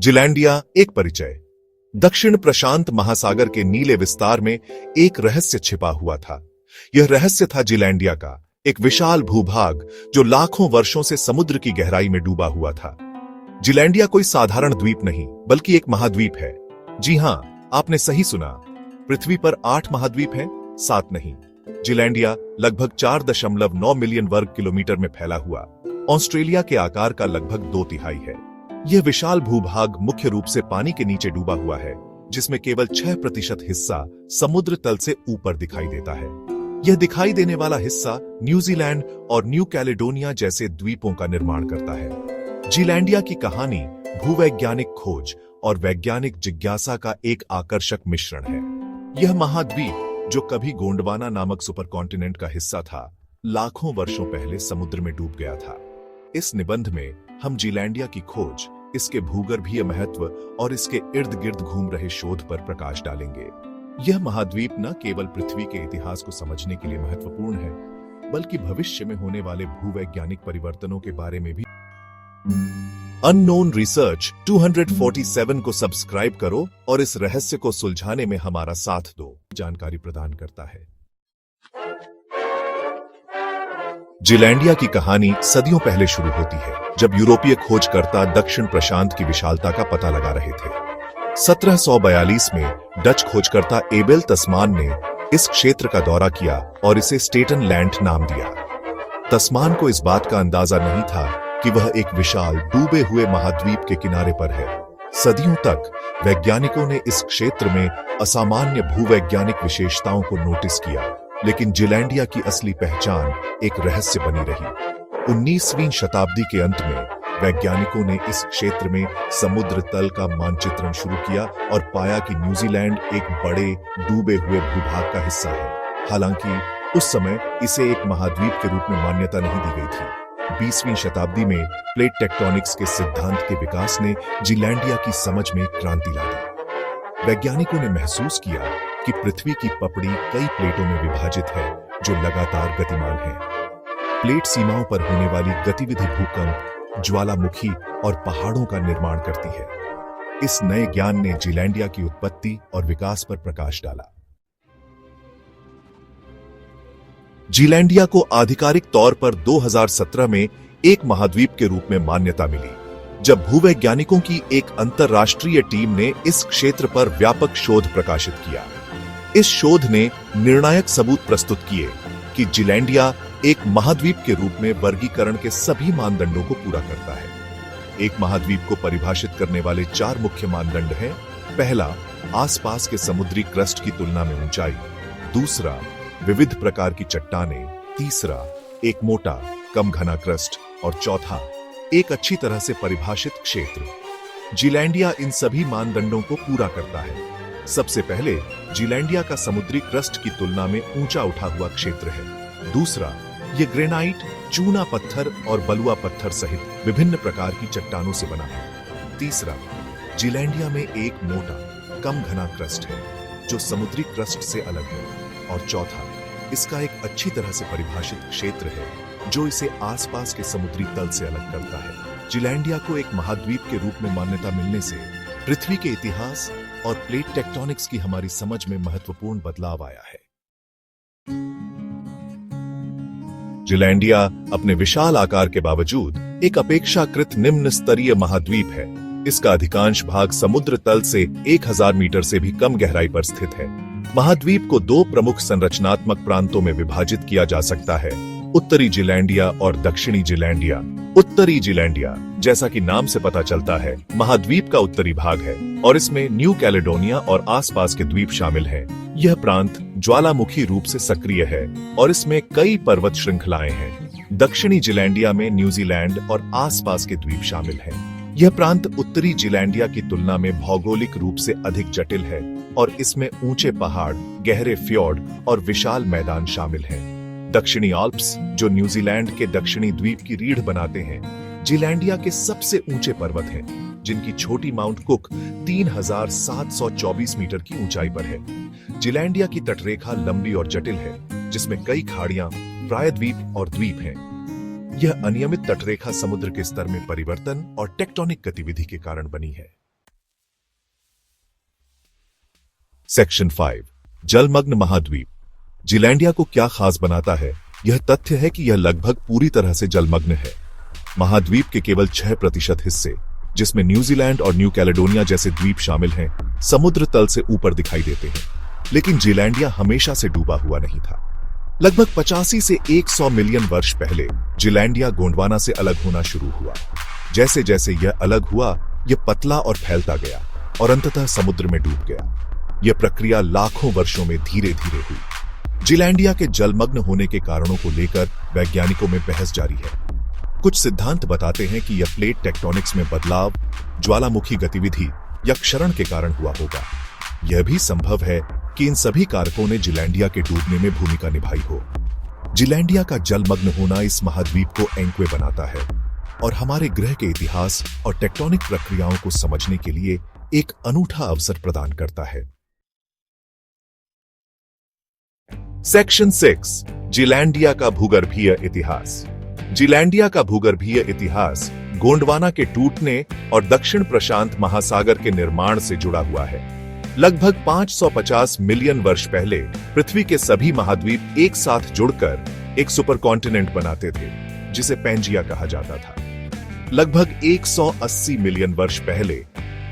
जिलैंडिया एक परिचय। दक्षिण प्रशांत महासागर के नीले विस्तार में एक रहस्य छिपा हुआ था। यह रहस्य था जिलैंडिया का, एक विशाल भूभाग जो लाखों वर्षों से समुद्र की गहराई में डूबा हुआ था। जिलैंडिया कोई साधारण द्वीप नहीं, बल्कि एक महाद्वीप है। जी हां, आपने सही सुना। पृथ्वी पर 8 महाद्वीप हैं, 7 नहीं। जिलैंडिया लगभग 4.9 मिलियन वर्ग किलोमीटर में फैला हुआ ऑस्ट्रेलिया के आकार का लगभग 2/3 है। यह विशाल भूभाग मुख्य रूप से पानी के नीचे डूबा हुआ है, जिसमें केवल 6% हिस्सा समुद्र तल से ऊपर दिखाई देता है। यह दिखाई देने वाला हिस्सा न्यूजीलैंड और न्यू कैलेडोनिया जैसे द्वीपों का निर्माण करता है। जिलैंडिया की कहानी भूवैज्ञानिक खोज और वैज्ञानिक जिज्ञासा का एक आकर्षक मिश्रण है। यह महाद्वीप, जो कभी गोंडवाना नामक सुपरकॉन्टिनेंट का हिस्सा था, लाखों वर्षों पहले समुद्र में डूब गया था। इस निबंध में हम जिलैंडिया की खोज, इसके भूगर्भीय महत्व और इसके इर्द गिर्द घूम रहे शोध पर प्रकाश डालेंगे। यह महाद्वीप न केवल पृथ्वी के इतिहास को समझने के लिए महत्वपूर्ण है, बल्कि भविष्य में होने वाले भूवैज्ञानिक परिवर्तनों के बारे में भी। अननोन रिसर्च 247 को सब्सक्राइब करो और इस रहस्य को सुलझाने में हमारा साथ दो। जानकारी प्रदान करता है। जिलैंडिया की कहानी सदियों पहले शुरू होती है, जब यूरोपीय खोजकर्ता दक्षिण प्रशांत की विशालता का पता लगा रहे थे। 1742 में डच खोजकर्ता एबेल तस्मान ने इस क्षेत्र का दौरा किया और इसे स्टेटन लैंड नाम दिया। तस्मान को इस बात का अंदाजा नहीं था कि वह एक विशाल डूबे हुए महाद्वीप के किनारे पर है। सदियों तक वैज्ञानिकों ने इस क्षेत्र में असामान्य भूवैज्ञानिक विशेषताओं को नोटिस किया, लेकिन जिलैंडिया की असली पहचान एक रहस्य बनी रही। 19वीं शताब्दी के अंत में वैज्ञानिकों ने इस क्षेत्र में समुद्र तल का मानचित्रण शुरू किया और पाया कि न्यूजीलैंड एक बड़े डूबे हुए भूभाग का हिस्सा है। हालांकि उस समय इसे एक महाद्वीप के रूप में मान्यता नहीं दी गई थी। 20वीं शताब्दी में प्लेट टेक्टोनिक्स के सिद्धांत के विकास ने जिलैंडिया की समझ में क्रांति ला दी। वैज्ञानिकों ने महसूस किया कि पृथ्वी की पपड़ी कई प्लेटों में विभाजित है, जो लगातार गतिमान है। प्लेट सीमाओं पर होने वाली गतिविधि भूकंप, ज्वालामुखी और पहाड़ों का निर्माण करती है। इस नए ज्ञान ने जिलैंडिया की उत्पत्ति और विकास पर प्रकाश डाला। जिलैंडिया को आधिकारिक तौर पर 2017 में एक महाद्वीप के रूप में मान्यता मिली, जब भूवैज्ञानिकों की एक अंतरराष्ट्रीय टीम ने इस क्षेत्र पर व्यापक शोध प्रकाशित किया। इस शोध ने निर्णायक सबूत प्रस्तुत किए कि जिलैंडिया एक महाद्वीप के रूप में वर्गीकरण के सभी मानदंडों को पूरा करता है। एक महाद्वीप को परिभाषित करने वाले 4 मुख्य मानदंड हैं। पहला, आसपास के समुद्री क्रस्ट की तुलना में ऊंचाई। दूसरा, विविध प्रकार की चट्टानें। तीसरा, एक मोटा कम घना क्रस्ट। और चौथा, एक अच्छी तरह से परिभाषित क्षेत्र। जिलैंडिया इन सभी मानदंडों को पूरा करता है। सबसे पहले, जिलैंडिया का समुद्री क्रस्ट की तुलना में ऊंचा उठा हुआ क्षेत्र है। दूसरा, यह ग्रेनाइट, चूना पत्थर और बलुआ पत्थर सहित विभिन्न प्रकार की चट्टानों से बना है। तीसरा, जिलैंडिया में एक मोटा कम घना क्रस्ट है, जो समुद्री क्रस्ट से अलग है। और चौथा, इसका एक अच्छी तरह से परिभाषित क्षेत्र है, जो इसे आसपास के समुद्री तल से अलग करता है। जिलैंडिया को एक महाद्वीप के रूप में मान्यता मिलने से पृथ्वी के इतिहास और प्लेट टेक्टोनिक्स की हमारी समझ में महत्वपूर्ण बदलाव आया है। जिलैंडिया अपने विशाल आकार के बावजूद एक अपेक्षाकृत निम्न स्तरीय महाद्वीप है। इसका अधिकांश भाग समुद्र तल से 1000 मीटर से भी कम गहराई पर स्थित है। महाद्वीप को 2 प्रमुख संरचनात्मक प्रांतों में विभाजित किया जा सकता है, उत्तरी जिलैंडिया और दक्षिणी जिलैंडिया। उत्तरी जिलैंडिया, जैसा कि नाम से पता चलता है, महाद्वीप का उत्तरी भाग है और इसमें न्यू कैलेडोनिया और आसपास के द्वीप शामिल हैं। यह प्रांत ज्वालामुखी रूप से सक्रिय है और इसमें कई पर्वत श्रृंखलाएं हैं। दक्षिणी जिलैंडिया में न्यूजीलैंड और आसपास के द्वीप शामिल हैं। यह प्रांत उत्तरी जिलैंडिया की तुलना में भौगोलिक रूप से अधिक जटिल है और इसमें ऊंचे पहाड़, गहरे फ्योर्ड और विशाल मैदान शामिल हैं। दक्षिणी आल्प्स, जो न्यूजीलैंड के दक्षिणी द्वीप की रीढ़ बनाते हैं, जिलैंडिया के सबसे ऊंचे पर्वत हैं, जिनकी छोटी माउंट कुक 3724 मीटर की ऊंचाई पर है। जिलैंडिया की तटरेखा लंबी और जटिल है, जिसमें कई खाड़ियां, प्रायद्वीप और द्वीप हैं। यह अनियमित तटरेखा समुद्र के स्तर में परिवर्तन और टेक्टोनिक गतिविधि के कारण बनी है। सेक्शन 5 जलमग्न महाद्वीप। जीलैंडिया को क्या खास बनाता है? यह तथ्य है कि यह लगभग पूरी तरह से जलमग्न है। महाद्वीप के केवल 6% हिस्से, जिसमें न्यूजीलैंड और न्यू कैलेडोनिया जैसे द्वीप शामिल हैं, समुद्र तल से ऊपर दिखाई देते हैं। लेकिन जीलैंडिया हमेशा से डूबा हुआ नहीं था। लगभग 85 से 100 मिलियन वर्ष पहले जीलैंडिया गोंडवाना से अलग होना शुरू हुआ। जैसे जैसे यह अलग हुआ, यह पतला और फैलता गया और अंततः समुद्र में डूब गया। यह प्रक्रिया लाखों वर्षों में धीरे धीरे हुई। जीलैंडिया के जलमग्न होने के कारणों को लेकर वैज्ञानिकों में बहस जारी है। कुछ सिद्धांत बताते हैं कि यह प्लेट टेक्टोनिक्स में बदलाव, ज्वालामुखी गतिविधि या क्षरण के कारण हुआ होगा। यह भी संभव है कि इन सभी कारकों ने जीलैंडिया के डूबने में भूमिका निभाई हो। जीलैंडिया का जलमग्न होना इस महाद्वीप को एंक्वे बनाता है और हमारे ग्रह के इतिहास और टेक्टोनिक प्रक्रियाओं को समझने के लिए एक अनूठा अवसर प्रदान करता है। सेक्शन 6 जीलैंडिया का भूगर्भीय इतिहास। जीलैंडिया का भूगर्भीय इतिहास गोंडवाना के टूटने और दक्षिण प्रशांत महासागर के निर्माण से जुड़ा हुआ है। लगभग 550 मिलियन वर्ष पहले पृथ्वी के सभी महाद्वीप एक साथ जुड़कर एक सुपरकॉन्टिनेंट बनाते थे, जिसे पैंजिया कहा जाता था। लगभग 180 मिलियन वर्ष पहले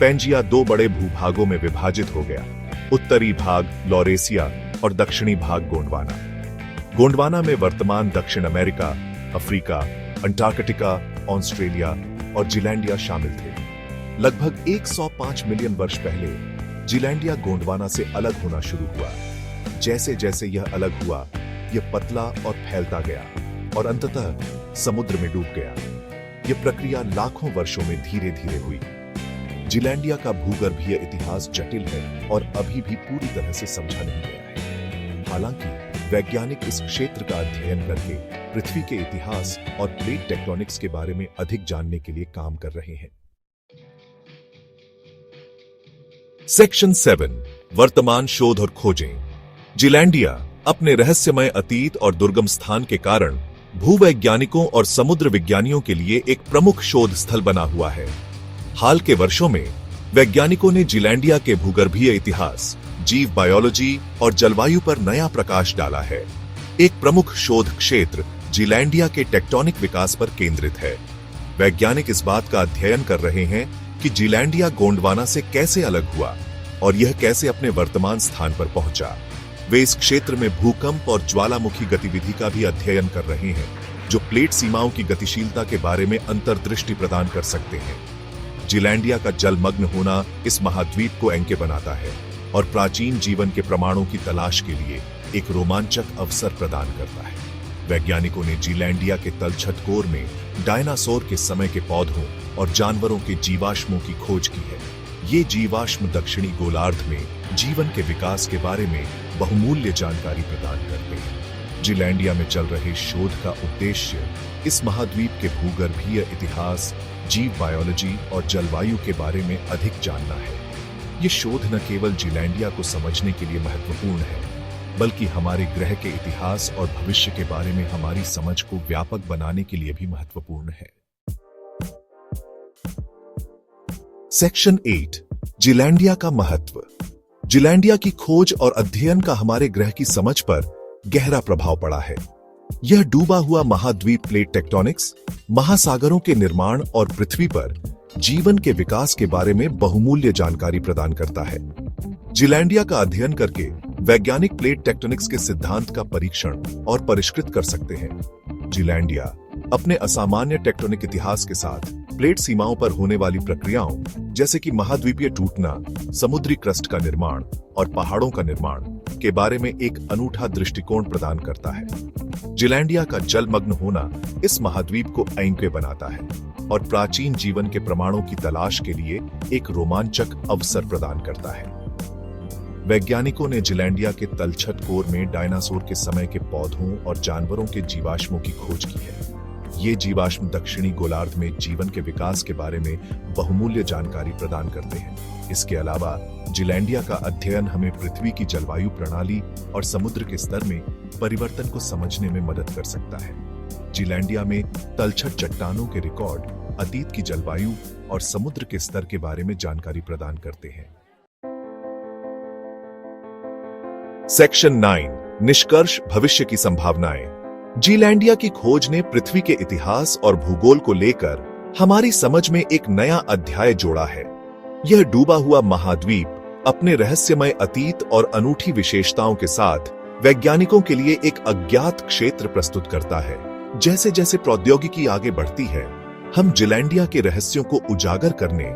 पैंजिया 2 बड़े भूभागों में विभाजित हो गया। उत्तरी भाग लॉरेसिया और दक्षिणी भाग गोंडवाना। गोंडवाना में वर्तमान दक्षिण अमेरिका, अफ्रीका, अंटार्कटिका, ऑस्ट्रेलिया और जीलैंडिया शामिल थे। लगभग 105 मिलियन वर्ष पहले जीलैंडिया गोंडवाना से अलग होना शुरू हुआ। जैसे जैसे यह अलग हुआ, यह पतला और फैलता गया और अंततः समुद्र में डूब गया। यह प्रक्रिया लाखों वर्षों में धीरे धीरे हुई। जीलैंडिया का भूगर्भीय इतिहास जटिल है और अभी भी पूरी तरह से समझा नहीं गया है। हालांकि वैज्ञानिक इस क्षेत्र का अध्ययन करके पृथ्वी के इतिहास और प्लेट टेक्टोनिक्स के बारे में अधिक जानने के लिए काम कर रहे हैं। सेक्शन 7 वर्तमान शोध और खोजें। जीलैंडिया अपने रहस्यमय अतीत और दुर्गम स्थान के कारण भूवैज्ञानिकों और समुद्र विज्ञानियों के लिए एक प्रमुख शोध स्थल बना हुआ है। हाल के वर्षों में वैज्ञानिकों ने जीलैंडिया के भूगर्भीय इतिहास, जीव बायोलॉजी और जलवायु पर नया प्रकाश डाला है। एक प्रमुख शोध क्षेत्र जीलैंडिया के टेक्टोनिक विकास पर केंद्रित है। वैज्ञानिक इस बात का अध्ययन कर रहे हैं कि जीलैंडिया गोंडवाना से कैसे अलग हुआ और यह कैसे अपने वर्तमान स्थान पर पहुंचा। वे इस क्षेत्र में भूकंप और ज्वालामुखी गतिविधि का भी अध्ययन कर रहे हैं, जो प्लेट सीमाओं की गतिशीलता के बारे में अंतर्दृष्टि प्रदान कर सकते हैं। जीलैंडिया का जलमग्न होना इस महाद्वीप को एंके बनाता है और प्राचीन जीवन के प्रमाणों की तलाश के लिए एक रोमांचक अवसर प्रदान करता है। वैज्ञानिकों ने जीलैंडिया के तलछट कोर में डायनासोर के समय के पौधों और जानवरों के जीवाश्मों की खोज की है। ये जीवाश्म दक्षिणी गोलार्ध में जीवन के विकास के बारे में बहुमूल्य जानकारी प्रदान करते हैं। जीलैंडिया में चल रहे शोध का उद्देश्य इस महाद्वीप के भूगर्भीय इतिहास, जीव बायोलॉजी और जलवायु के बारे में अधिक जानना है। ये शोध न केवल जीलैंडिया को समझने के लिए महत्वपूर्ण है, बल्कि हमारे ग्रह के इतिहास और भविष्य के बारे में हमारी समझ को व्यापक बनाने के लिए भी महत्वपूर्ण है। सेक्शन 8 जीलैंडिया का महत्व। जीलैंडिया की खोज और अध्ययन का हमारे ग्रह की समझ पर गहरा प्रभाव पड़ा है। यह डूबा हुआ महाद्वीप प्लेट टेक्टोनिक्स, महासागरों के निर्माण और पृथ्वी पर जीवन के विकास के बारे में बहुमूल्य जानकारी प्रदान करता है। जीलैंडिया का अध्ययन करके वैज्ञानिक प्लेट टेक्टोनिक्स के सिद्धांत का परीक्षण और परिष्कृत कर सकते हैं। जीलैंडिया अपने असामान्य टेक्टोनिक इतिहास के साथ प्लेट सीमाओं पर होने वाली प्रक्रियाओं, जैसे कि महाद्वीपीय टूटना, समुद्री क्रस्ट का निर्माण और पहाड़ों का निर्माण के बारे में एक अनूठा दृष्टिकोण प्रदान करता है। जीलैंडिया का जलमग्न होना इस महाद्वीप को एंक्वे बनाता है और प्राचीन जीवन के प्रमाणों की तलाश के लिए एक रोमांचक अवसर प्रदान करता है। वैज्ञानिकों ने जीलैंडिया के तलछट कोर में डायनासोर के समय के पौधों और जानवरों के जीवाश्मों की खोज की है। ये जीवाश्म दक्षिणी गोलार्ध में जीवन के विकास के बारे में बहुमूल्य जानकारी प्रदान करते हैं। इसके अलावा जीलैंडिया का अध्ययन हमें पृथ्वी की जलवायु प्रणाली और समुद्र के स्तर में परिवर्तन को समझने में मदद कर सकता है। जीलैंडिया में तलछट चट्टानों के रिकॉर्ड अतीत की जलवायु और समुद्र के स्तर के बारे में जानकारी प्रदान करते हैं। सेक्शन 9 निष्कर्ष भविष्य की संभावनाएं। जीलैंडिया की खोज ने पृथ्वी के इतिहास और भूगोल को लेकर हमारी समझ में एक नया अध्याय जोड़ा है। यह डूबा हुआ महाद्वीप अपने रहस्यमय अतीत और अनूठी विशेषताओं के साथ वैज्ञानिकों के लिए एक अज्ञात क्षेत्र प्रस्तुत करता है। जैसे जैसे प्रौद्योगिकी आगे बढ़ती है, हम जीलैंडिया के रहस्यों को उजागर करने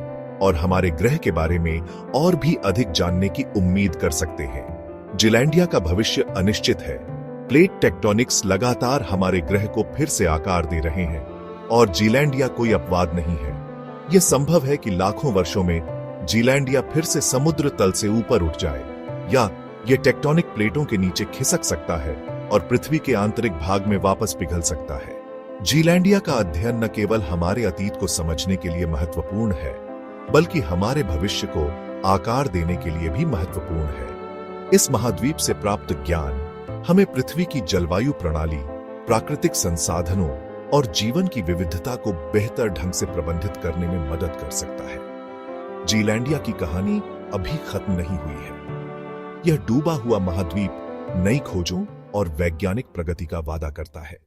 और हमारे ग्रह के बारे में और भी अधिक जानने की उम्मीद कर सकते हैं। जीलैंडिया का भविष्य अनिश्चित है। प्लेट टेक्टोनिक्स लगातार हमारे ग्रह को फिर से आकार दे रहे हैं और जीलैंडिया कोई अपवाद नहीं है। यह संभव है कि लाखों वर्षों में जीलैंडिया फिर से समुद्र तल से ऊपर उठ जाए, या यह टेक्टोनिक प्लेटों के नीचे खिसक सकता है और पृथ्वी के आंतरिक भाग में वापस पिघल सकता है। जीलैंडिया का अध्ययन न केवल हमारे अतीत को समझने के लिए महत्वपूर्ण है, बल्कि हमारे भविष्य को आकार देने के लिए भी महत्वपूर्ण है। इस महाद्वीप से प्राप्त ज्ञान हमें पृथ्वी की जलवायु प्रणाली, प्राकृतिक संसाधनों और जीवन की विविधता को बेहतर ढंग से प्रबंधित करने में मदद कर सकता है। जीलैंडिया की कहानी अभी खत्म नहीं हुई है। यह डूबा हुआ महाद्वीप नई खोजों और वैज्ञानिक प्रगति का वादा करता है।